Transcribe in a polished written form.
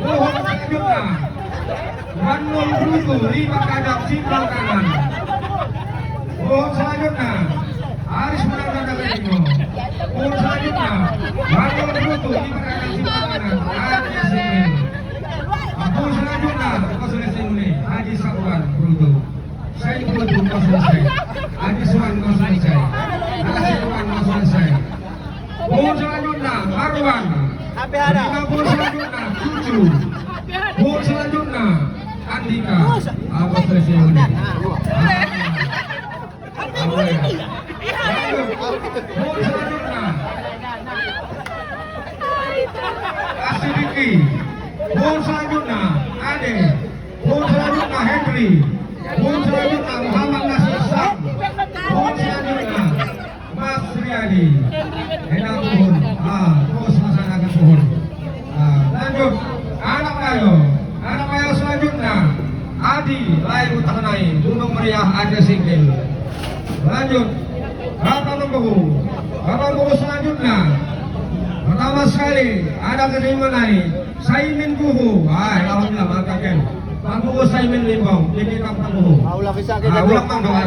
Pohon selanjutnya Wanul Brutu 5 kadang simpang kanan. Pohon selanjutnya Aris Menang Kedino. Pohon selanjutnya Wanul Brutu 5 kadang simpang kanan. Aris Simil. Pohon selanjutnya Kosole Simile Haji Sakuan Brutu. Saya Brutu kau selesai. Haji Suan kau selesai. Haji Suan kau selesai. Pohon selanjutnya Marwan. Pohon selanjutnya Cucu. Pohon selanjutnya Andika. Apa selesai ini? Pohon selanjutnya Asidiki. Pohon selanjutnya Ade. Pohon selanjutnya Henry. Pohon selanjutnya Muhammad Nasir Sam. Pohon selanjutnya Mas Riyadi. Enak pohon. Terus masyarakat pohon. Lanjut anak kayo selanjutnya Adi Lai Utanai Gunung Meriah Aceh Singkil. Lanjut Bapak Tunggu selanjutnya pertama sekali ada kerimanai Saimin Kuhu. Alhamdulillah mantap kan. Pak Kuhu Saimin Limbong ini Pak Kuhu. Ulang doa